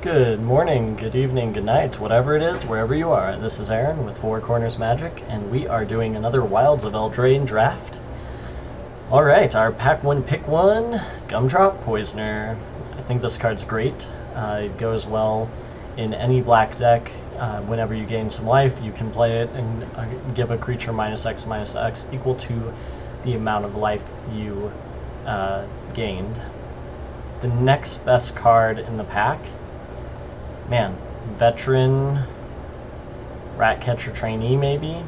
Good morning, good evening, good night, whatever it is, wherever you are. This is Aaron with Four Corners Magic, and we are doing another Wilds of Eldraine draft. Alright, our pack one, pick one, Gumdrop Poisoner. I think this card's great. It goes well in any black deck. Whenever you gain some life, you can play it and give a creature -X equal to the amount of life you gained. The next best card in the pack, man, Veteran Ratcatcher Trainee maybe.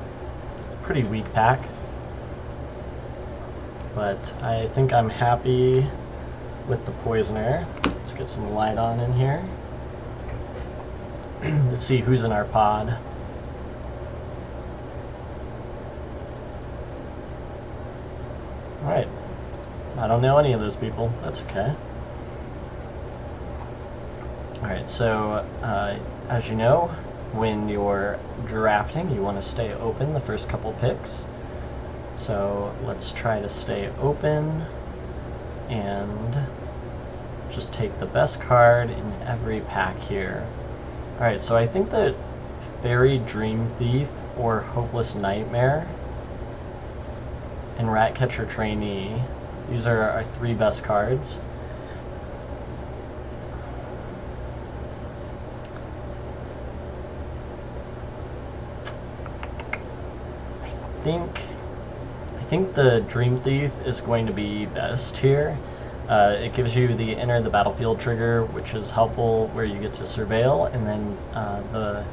Pretty weak pack. But I think I'm happy with the Poisoner. Let's get some light on in here. Let's see who's in our pod. Alright. I don't know any of those people. That's okay. Alright, so as you know, when you're drafting, you want to stay open the first couple picks. So let's try to stay open and just take the best card in every pack here. Alright, so I think that Fairy Dream Thief or Hopeless Nightmare and Ratcatcher Trainee, these are our three best cards. I think the Dream Thief is going to be best here. It gives you the enter the battlefield trigger, which is helpful where you get to surveil, and then the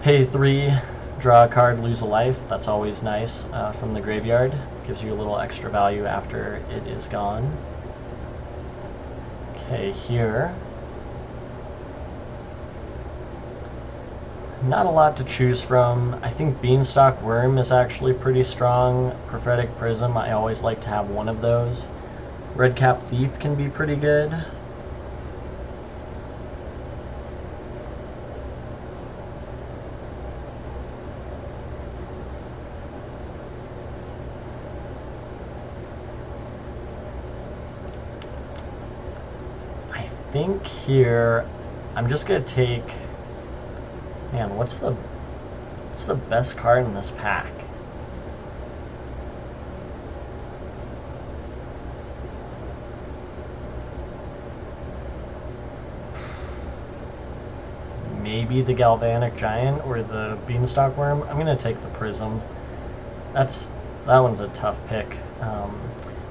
pay 3, draw a card, lose a life. That's always nice from the graveyard. Gives you a little extra value after it is gone. Okay, here. Not a lot to choose from. I think Beanstalk Worm is actually pretty strong. Prophetic Prism, I always like to have one of those. Redcap Thief can be pretty good. I think here I'm just gonna take, man, what's the best card in this pack? Maybe the Galvanic Giant or the Beanstalk Worm. I'm gonna take the Prism. That one's a tough pick.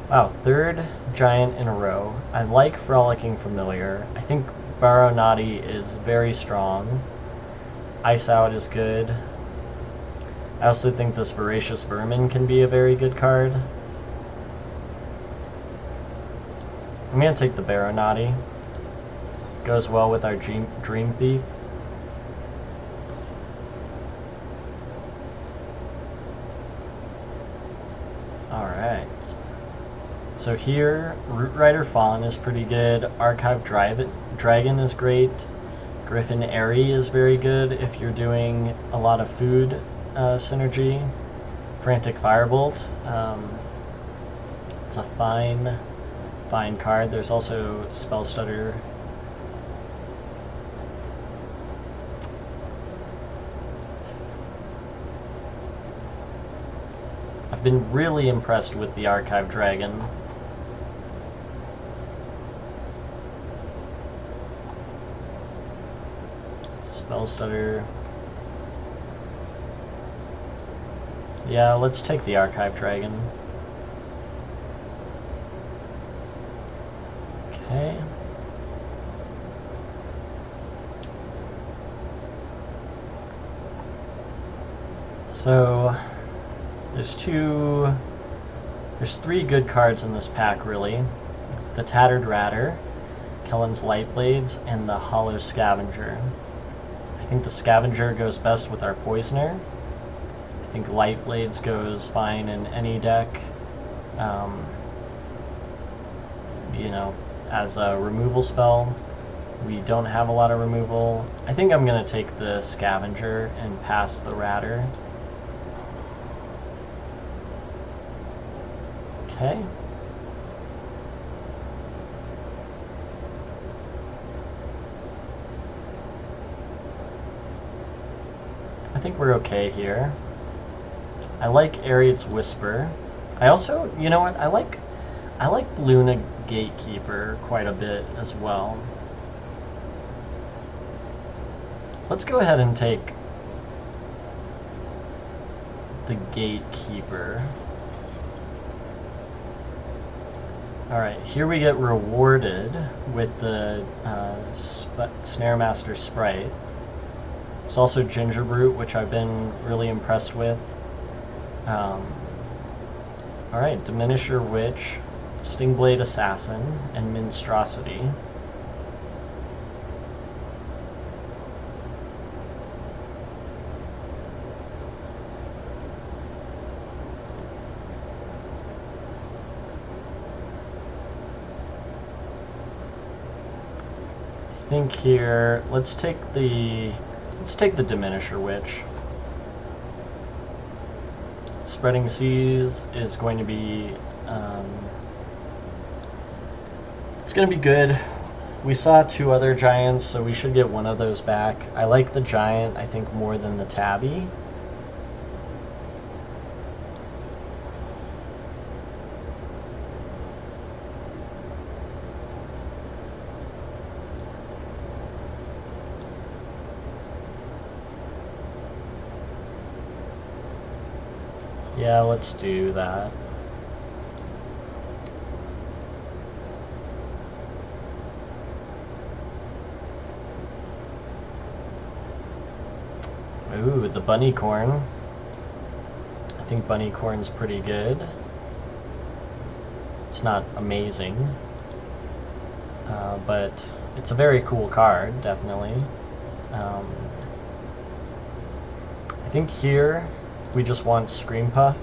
Wow, third giant in a row. I like Frolicking Familiar. I think Baronati is very strong. Ice Out is good. I also think this Voracious Vermin can be a very good card. I'm going to take the Baronati. Goes well with our Dream Thief. Alright. So here, Root Rider Fawn is pretty good. Archive Dragon is great. Griffin Airy is very good if you're doing a lot of food synergy. Frantic Firebolt, it's a fine card. There's also Spell Stutter. I've been really impressed with the Archive Dragon. Spell Stutter. Yeah, let's take the Archive Dragon. Okay. So there's three good cards in this pack really. The Tattered Ratter, Kellen's Lightblades, and the Hollow Scavenger. I think the Scavenger goes best with our Poisoner. I think Lightblades goes fine in any deck. You know, as a removal spell. We don't have a lot of removal. I think I'm going to take the Scavenger and pass the Ratter. Okay. think we're okay here. I like Ariad's Whisper. I also, you know what, I like Luna Gatekeeper quite a bit as well. Let's go ahead and take the Gatekeeper. Alright, here we get rewarded with the Snare Master Sprite. It's also Ginger Brute, which I've been really impressed with. Alright, Diminisher Witch, Stingblade Assassin, and Monstrosity. I think here, let's take the Diminisher Witch. Spreading Seas is going to be it's going to be good. We saw 2 other giants, so we should get one of those back. I like the giant, I think, more than the tabby. Yeah, let's do that. Ooh, the bunny corn. I think bunny corn's pretty good. It's not amazing, but it's a very cool card, definitely. I think here we just want Scream Puff.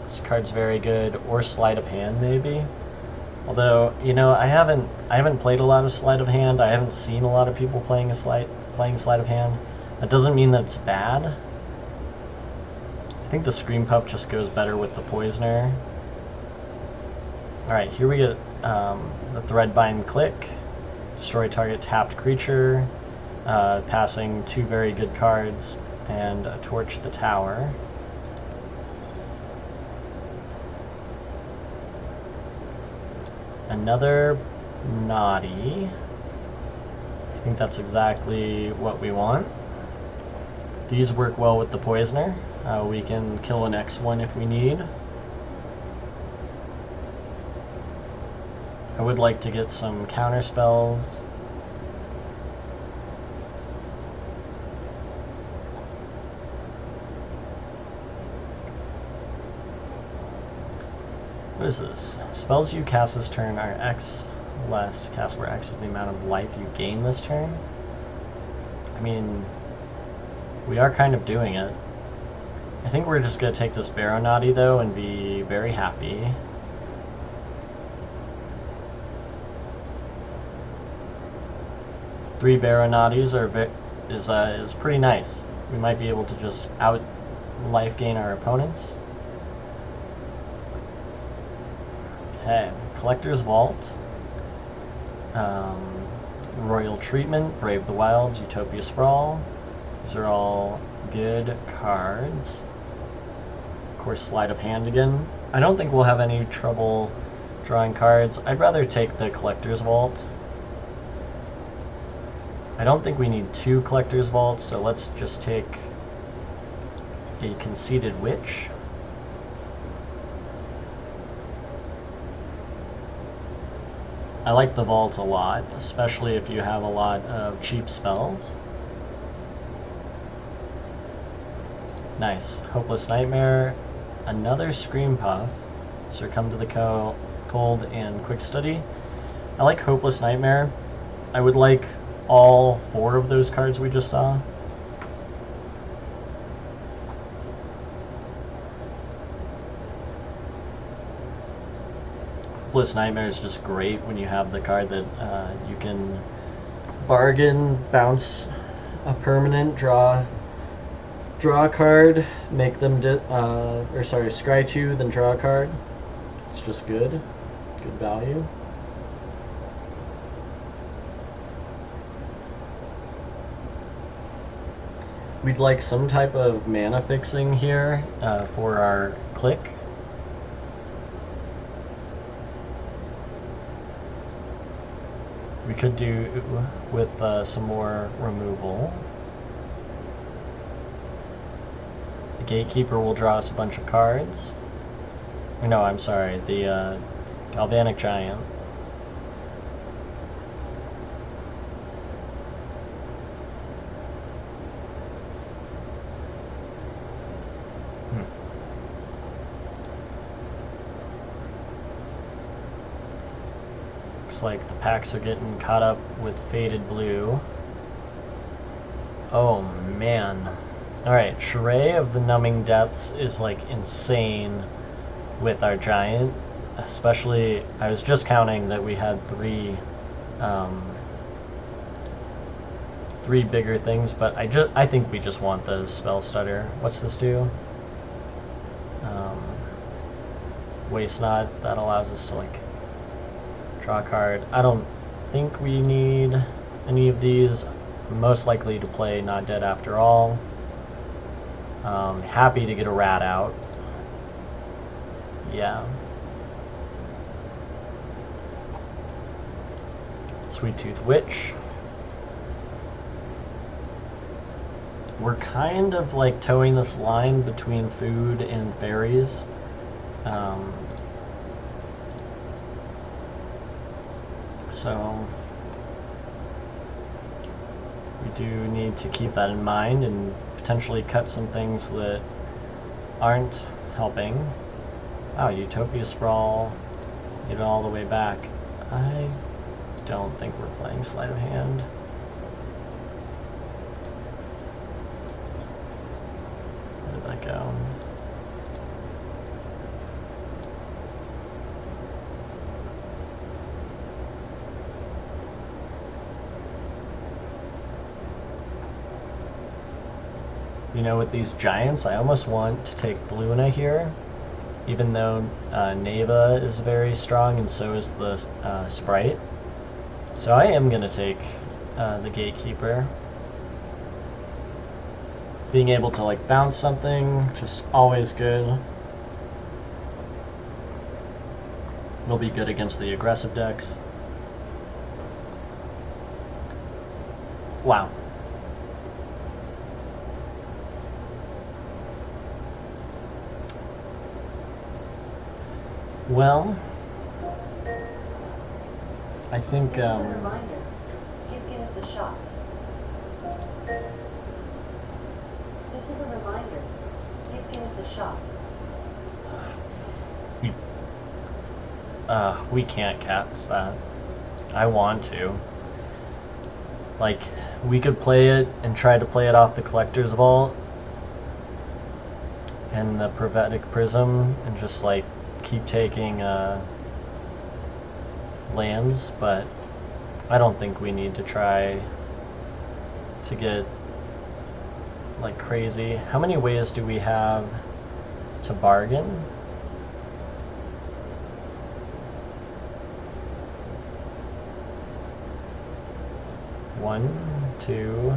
This card's very good, or Sleight of Hand maybe. Although, you know, I haven't played a lot of Sleight of Hand. I haven't seen a lot of people playing Sleight of Hand. That doesn't mean that it's bad. I think the Scream Puff just goes better with the Poisoner. Alright, here we get the Threadbind Click. Destroy target tapped creature. Passing 2 very good cards, and Torch the Tower. Another Naughty. I think that's exactly what we want. These work well with the Poisoner. We can kill an X1 if we need. I would like to get some counter spells. What is this? Spells you cast this turn are X less, cast where X is the amount of life you gain this turn. I mean, we are kind of doing it. I think we're just going to take this Baronati though and be very happy. Three Baronatis is pretty nice. We might be able to just out life gain our opponents. Okay, Collector's Vault, Royal Treatment, Brave the Wilds, Utopia Sprawl. These are all good cards. Of course, Sleight of Hand again. I don't think we'll have any trouble drawing cards. I'd rather take the Collector's Vault. I don't think we need 2 Collector's Vaults, so let's just take a Conceited Witch. I like the Vault a lot, especially if you have a lot of cheap spells. Nice. Hopeless Nightmare, another Scream Puff, Succumb to the Cold, and Quick Study. I like Hopeless Nightmare. I would like all 4 of those cards we just saw. Hopeless Nightmare is just great when you have the card that you can bargain, bounce a permanent, draw a card, make them scry 2, then draw a card. It's just good value. We'd like some type of mana fixing here for our click. We could do with some more removal. The Gatekeeper will draw us a bunch of cards. Or no, I'm sorry, the Galvanic Giant. Looks like the packs are getting caught up with Faded Blue. Oh man. Alright, Charade of the Numbing Depths is like insane with our giant. Especially, I was just counting that we had three bigger things, but I think we just want the Spell Stutter. What's this do? Waste Not, that allows us to like draw a card. I don't think we need any of these. I'm most likely to play Not Dead After All. Happy to get a rat out. Yeah. Sweet Tooth Witch. We're kind of like towing this line between food and fairies. So we do need to keep that in mind and potentially cut some things that aren't helping. Wow, Utopia Sprawl, get it all the way back. I don't think we're playing Sleight of Hand. Where did that go? You know, with these giants, I almost want to take Luna here, even though Neva is very strong and so is the Sprite. So I am going to take the Gatekeeper. Being able to like bounce something, just always good. Will be good against the aggressive decks. Wow. Well, I think this is a reminder. Give us a shot. This is a reminder. Give us a shot. we can't cast that. I want to. Like, we could play it and try to play it off the Collector's Vault and the Prophetic Prism and just like keep taking lands, but I don't think we need to try to get like crazy. How many ways do we have to bargain? One, two.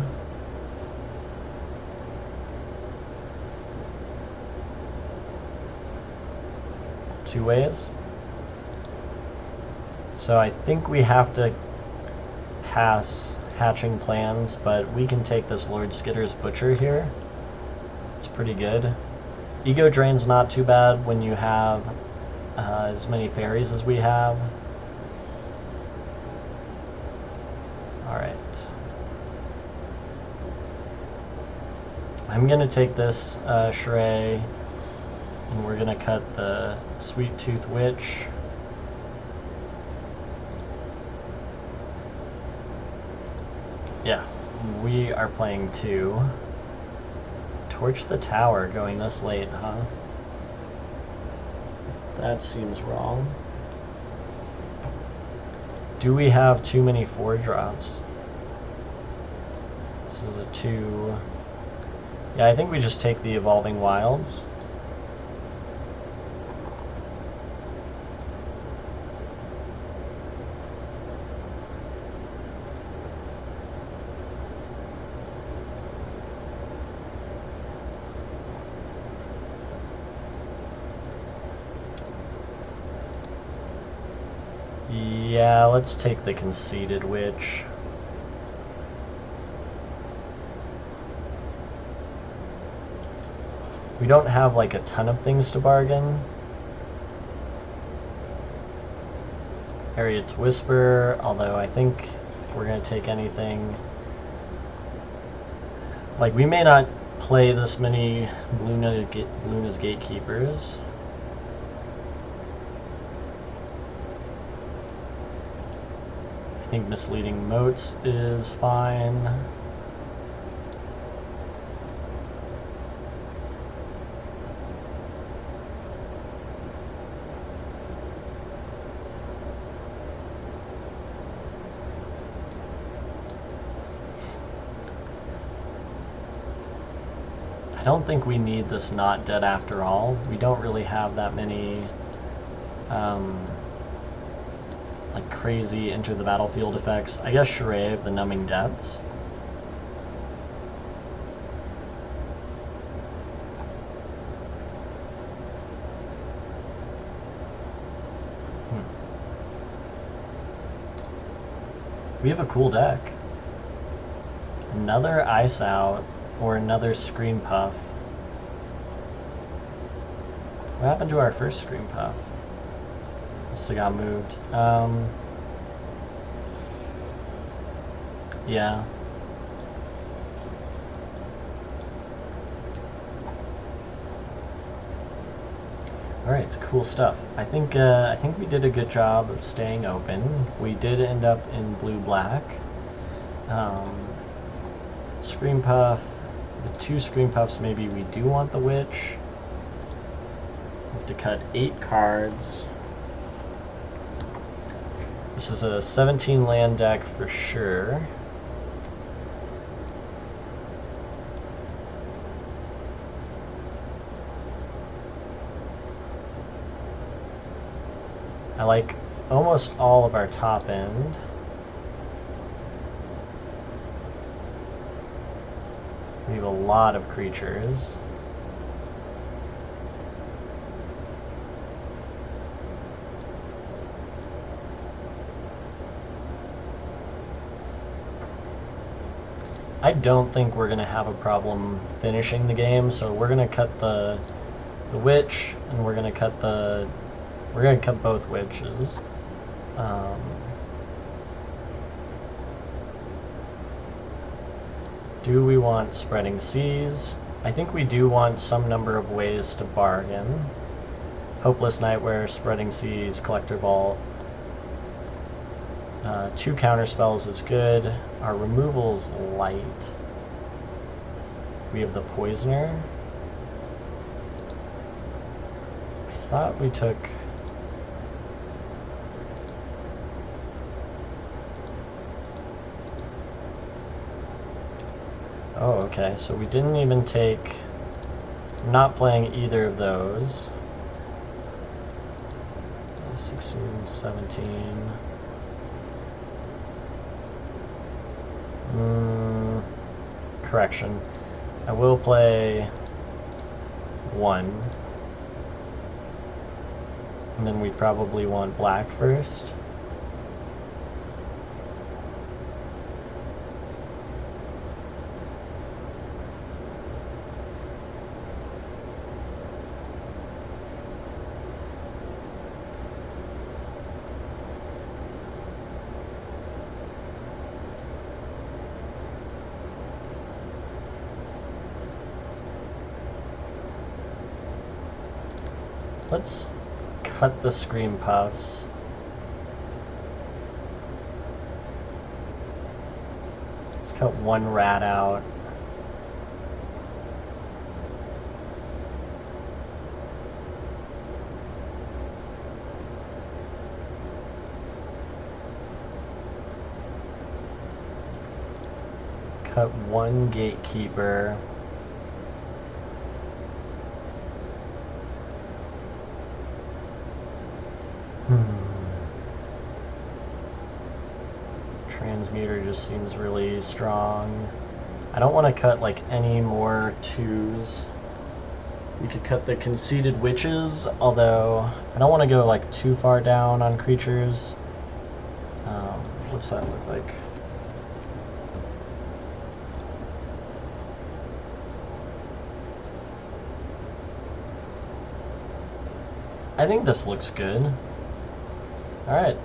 Two ways. So I think we have to pass hatching plans, but we can take this Lord Skitter's Butcher here. It's pretty good. Ego Drain's not too bad when you have as many fairies as we have. Alright. I'm gonna take this Shrey, and we're gonna cut the Sweet Tooth Witch. Yeah, we are playing two. Torch the Tower going this late, huh? That seems wrong. Do we have too many 4-drops? This is a 2. Yeah, I think we just take the Evolving Wilds. Yeah, let's take the Conceited Witch. We don't have like a ton of things to bargain. Harriet's Whisper, although I think if we're going to take anything... Like, we may not play this many Luna's Gatekeepers. I think Misleading Motes is fine. I don't think we need this Not Dead after all. We don't really have that many like crazy enter the battlefield effects. I guess Shrave, the Numbing Depths. We have a cool deck. Another Ice Out or another Scream Puff. What happened to our first Scream Puff? Must have got moved. Yeah. Alright, cool stuff. I think we did a good job of staying open. We did end up in blue-black. Scream Puff. With 2 Scream Puffs, maybe we do want the Witch. We have to cut 8 cards. This is a 17 land deck for sure. I like almost all of our top end. We have a lot of creatures. I don't think we're going to have a problem finishing the game, so we're going to cut the Witch, and we're going to cut both Witches. Do we want Spreading Seas? I think we do want some number of ways to bargain. Hopeless Nightmare, Spreading Seas, Collector Vault. 2 counter spells is good. Our removal's light. We have the Poisoner. I thought we took... Oh, okay, so we didn't even take... I'm not playing either of those. 16, 17... correction. I will play 1. And then we probably want black first. Let's cut the Scream Puffs. Let's cut 1 rat out. Cut 1 Gatekeeper. Transmuter just seems really strong. I don't want to cut like any more 2s. We could cut the Conceited Witches, although I don't want to go like too far down on creatures. What's that look like? I think this looks good. Alright.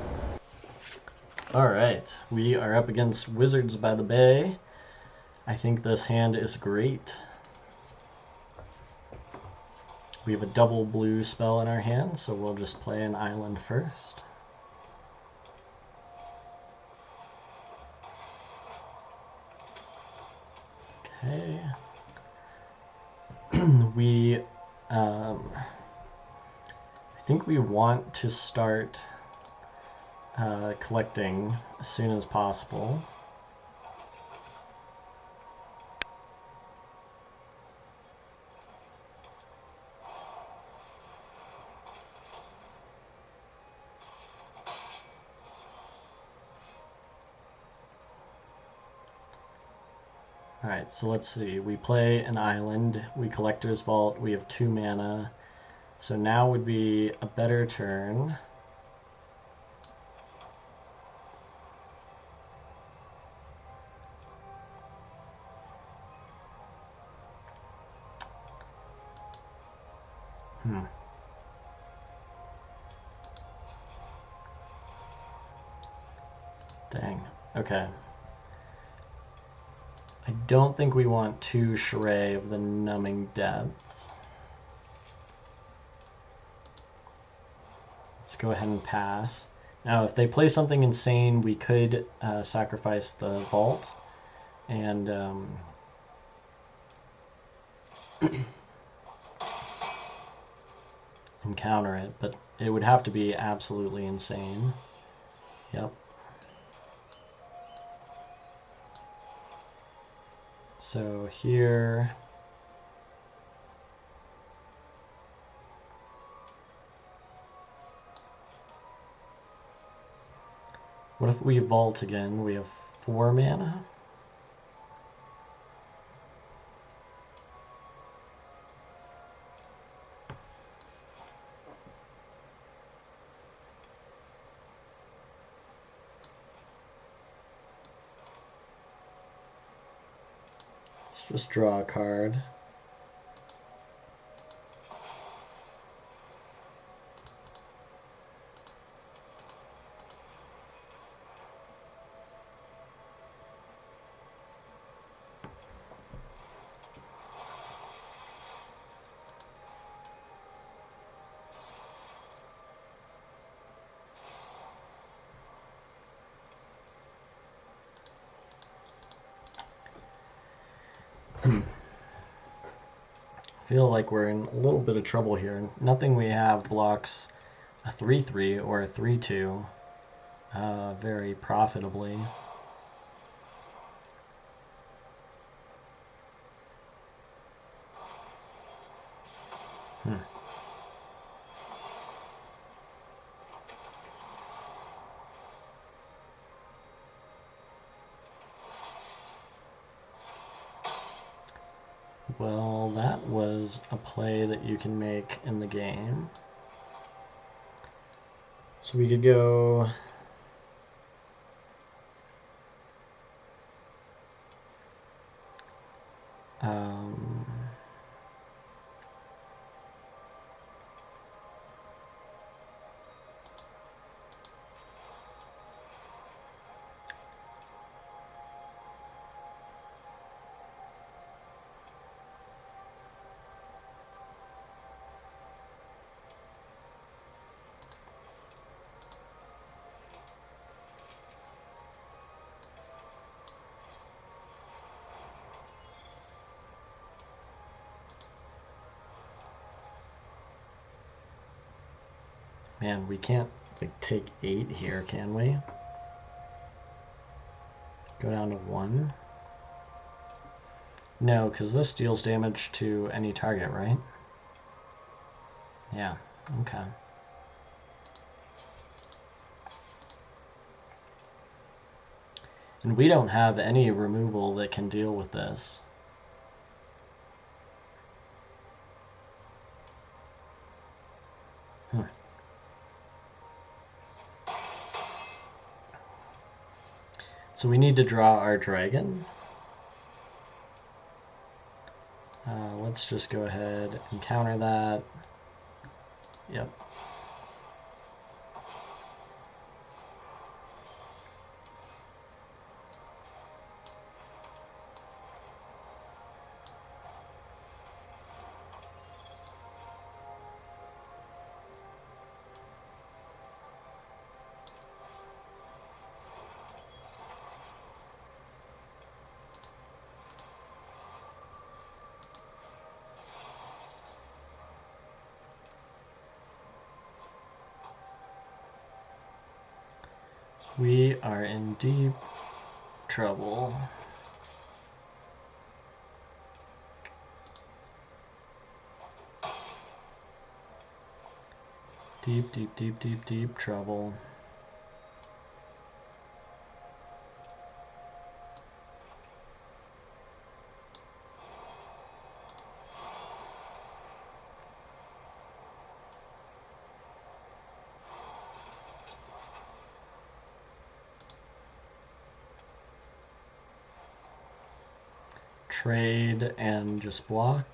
Alright, we are up against Wizards by the Bay. I think this hand is great. We have a double blue spell in our hand, so we'll just play an island first. Okay. I think we want to start collecting as soon as possible. Alright, so let's see. We play an island, we Collector's Vault, we have 2 mana. So now would be a better turn. Dang. Okay. I don't think we want 2 Charade of the Numbing Depths. Let's go ahead and pass. Now, if they play something insane, we could sacrifice the Vault and encounter it, but it would have to be absolutely insane. Yep. So here, what if we vault again? We have 4 mana. Let's just draw a card. I feel like we're in a little bit of trouble here. Nothing we have blocks a 3/3 or a 3/2 very profitably. Well, that was a play that you can make in the game. So we could go... Man, we can't like take 8 here, can we? Go down to 1? No, because this deals damage to any target, right? Yeah, okay. And we don't have any removal that can deal with this. So we need to draw our dragon. Let's just go ahead and counter that. Yep. We are in deep trouble. Deep, deep, deep, deep, deep trouble. Trade and just block.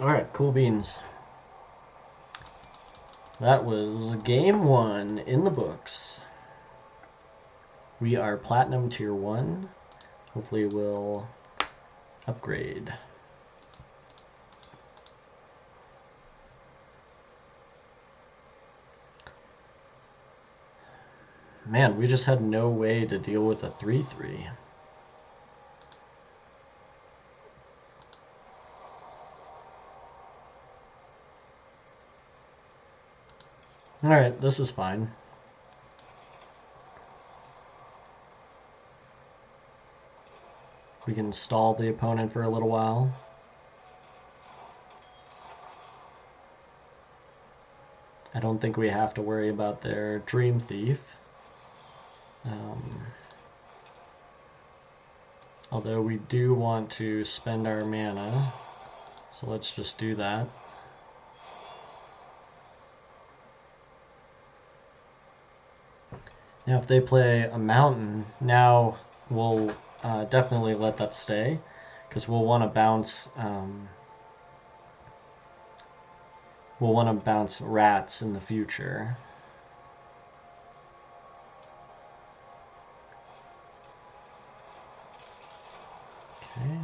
Alright, cool beans. That was game 1 in the books. We are Platinum Tier 1. Hopefully we'll upgrade. Man, we just had no way to deal with a 3/3. Alright, this is fine. We can stall the opponent for a little while. I don't think we have to worry about their Dream Thief. Although we do want to spend our mana, so let's just do that. Now if they play a mountain, now we'll definitely let that stay, because we'll want to bounce rats in the future. Okay.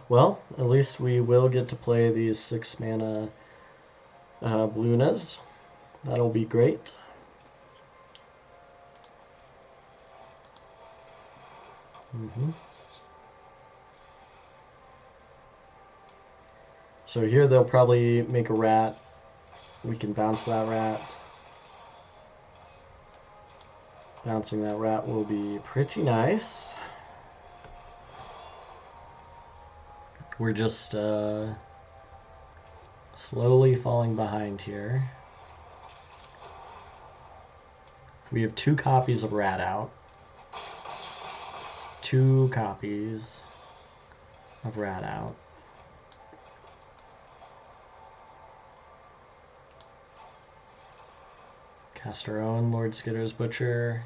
Well, at least we will get to play these 6 mana Blunas. That'll be great. So here they'll probably make a rat. We can bounce that rat. Bouncing that rat will be pretty nice. We're just slowly falling behind here. We have 2 copies of rat out. 2 copies of rat out. Cast our own Lord Skitter's Butcher.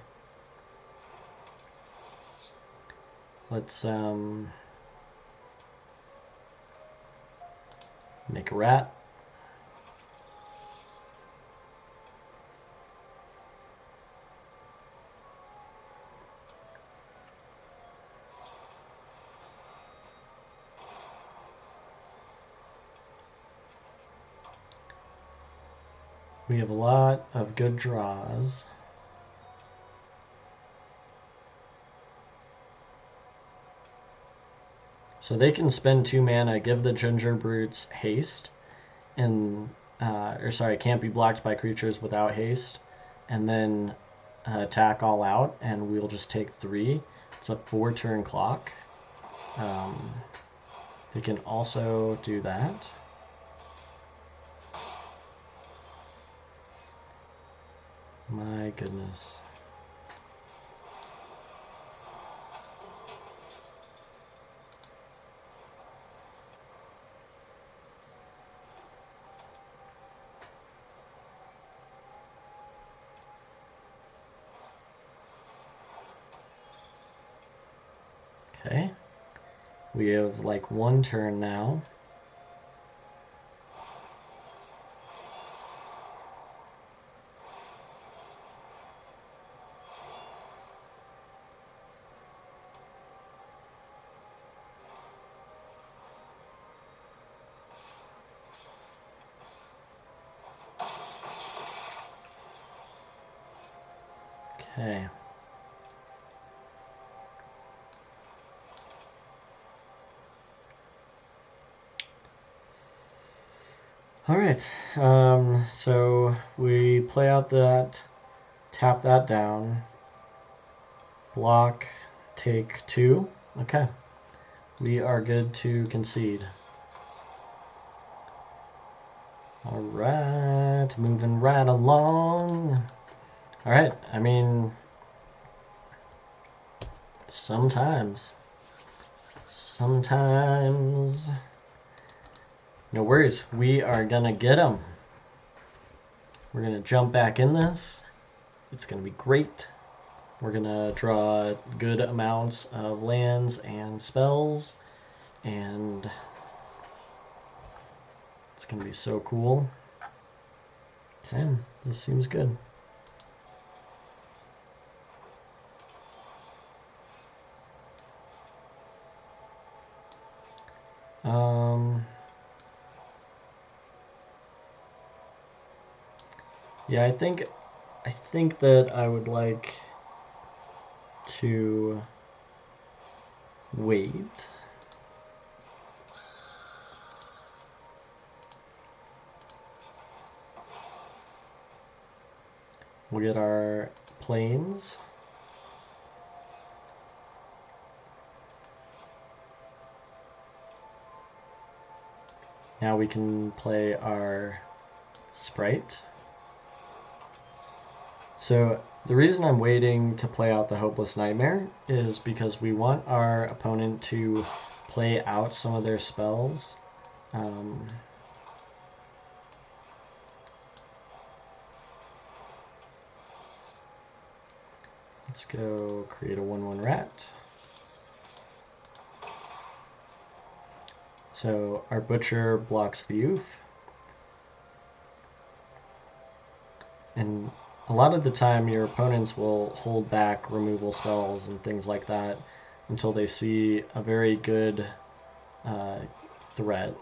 Let's make a rat. We have a lot of good draws. So they can spend 2 mana, give the Ginger Brutes haste, and or sorry, can't be blocked by creatures without haste, and then attack all out, and we'll just take 3. It's a 4-turn clock. They can also do that. My goodness. Okay. We have like 1 turn now. Okay. Alright, so we play out that, tap that down, block, take 2. Okay, we are good to concede. Alright, moving right along. Alright, I mean, sometimes. No worries, we are gonna get them. We're gonna jump back in this. It's gonna be great. We're gonna draw good amounts of lands and spells, and it's gonna be so cool. Okay, this seems good. Yeah, I think that I would like to wait. We'll get our planes. Now we can play our sprite. So the reason I'm waiting to play out the Hopeless Nightmare is because we want our opponent to play out some of their spells. Let's go create a 1/1 rat. So our butcher blocks the oof. And a lot of the time your opponents will hold back removal spells and things like that until they see a very good threat.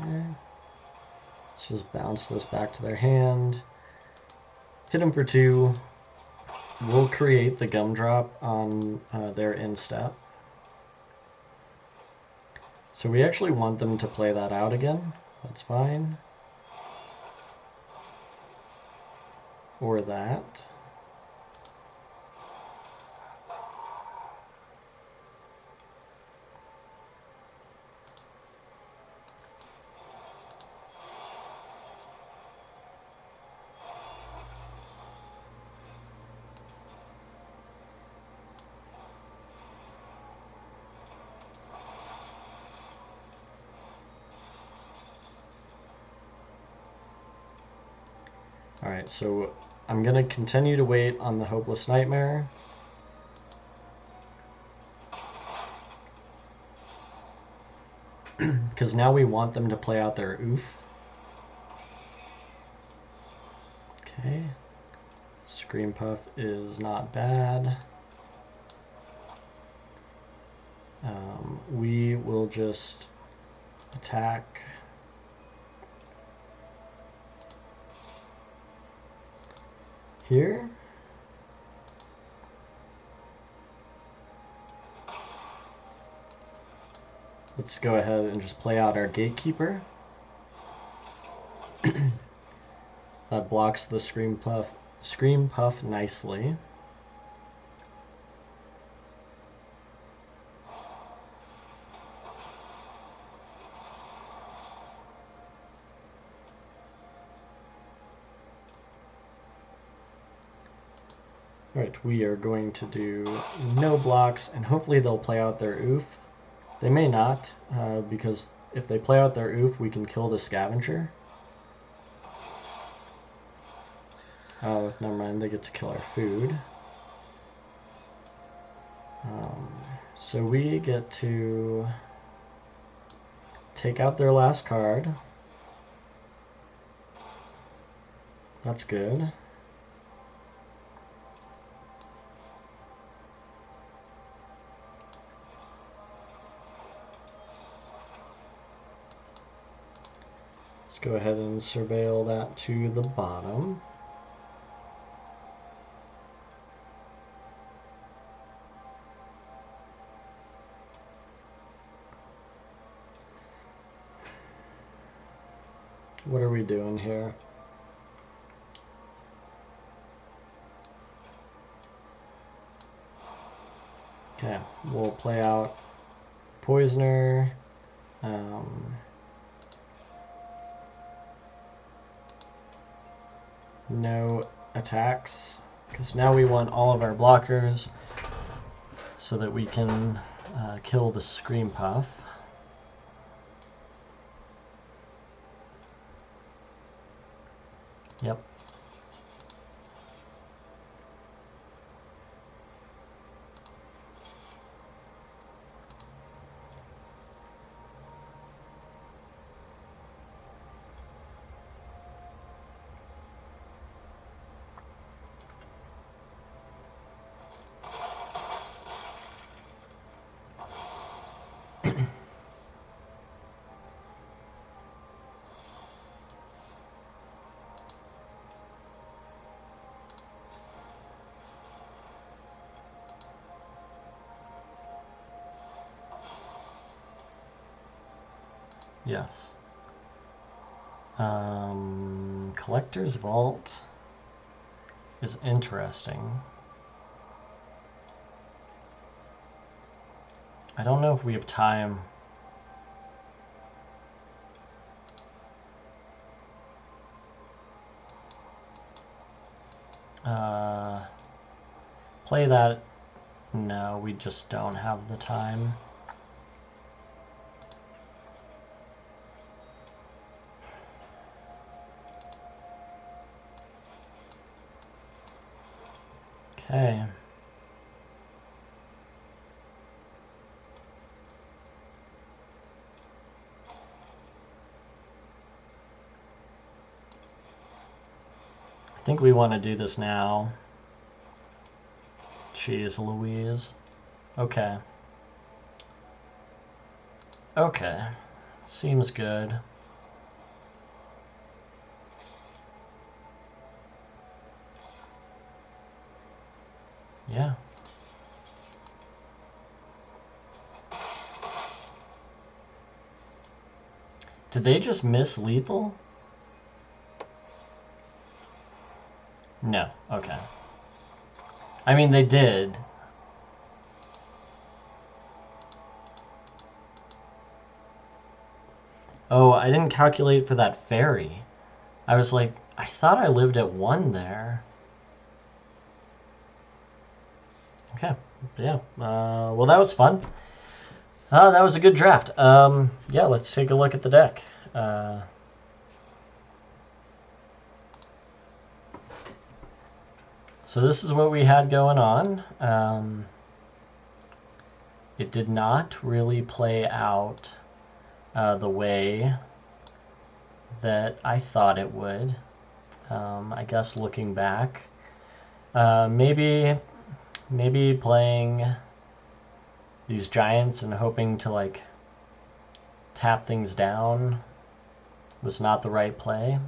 Okay. Let's just bounce this back to their hand. Hit them for 2. We'll create the gumdrop on their instep. So we actually want them to play that out again. That's fine. Or that. Alright, so I'm going to continue to wait on the Hopeless Nightmare. Because now we want them to play out their oof. Okay. Scream Puff is not bad. We will just attack. Here. Let's go ahead and just play out our Gatekeeper. That blocks the Scream Puff nicely. Alright, we are going to do no blocks, and hopefully they'll play out their oof. They may not, because if they play out their oof, we can kill the Scavenger. Oh, never mind, they get to kill our food. So we get to take out their last card. That's good. Let's go ahead and surveil that to the bottom. What are we doing here? Okay, we'll play out Poisoner. No attacks, because now we want all of our blockers so that we can kill the Scream Puff. Yep. Yes. Collector's Vault is interesting. I don't know if we have time. Play that. No, we just don't have the time. Okay. I think we want to do this now. Jeez Louise. Okay. Okay. Seems good. Yeah. Did they just miss lethal? No. Okay. I mean, they did. Oh, I didn't calculate for that fairy. I was like, I thought I lived at 1 there. Okay. Yeah. Well, that was fun. That was a good draft. Yeah, let's take a look at the deck. So this is what we had going on. It did not really play out the way that I thought it would. I guess looking back, maybe playing these giants and hoping to like tap things down was not the right play.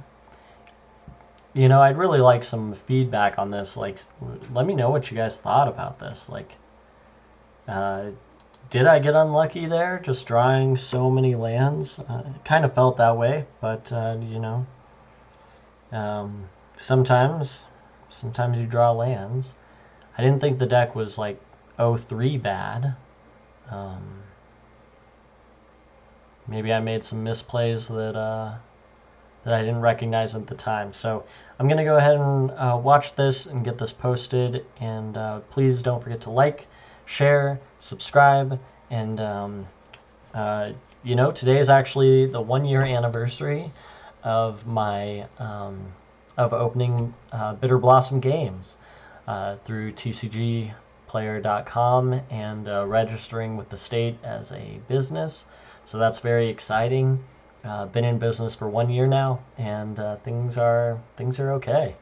You know, I'd really like some feedback on this. Like, let me know what you guys thought about this. Like, Did I get unlucky there, just drawing so many lands? It kind of felt that way, but you know, um, sometimes, sometimes you draw lands. I didn't think the deck was like 0-3 bad. Um, Maybe I made some misplays that I didn't recognize at the time. So I'm gonna go ahead and watch this and get this posted. And please don't forget to like, share, subscribe, and you know, today is actually the 1 year anniversary of my of opening Bitter Blossom Games through tcgplayer.com and registering with the state as a business. So that's very exciting. Been in business for 1 year now, and things are okay.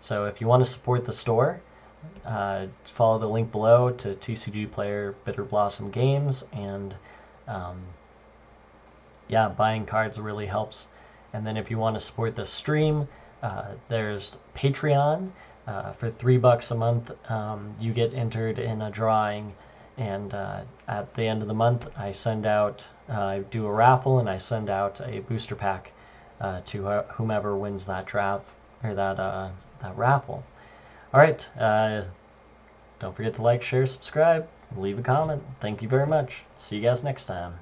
So if you want to support the store, follow the link below to TCG Player Bitter Blossom Games, and yeah, buying cards really helps. And then if you want to support the stream, there's Patreon. For $3 a month, you get entered in a drawing, and at the end of the month, I send out, I do a raffle, and I send out a booster pack to whomever wins that draft or that raffle. All right, don't forget to like, share, subscribe, leave a comment. Thank you very much. See you guys next time.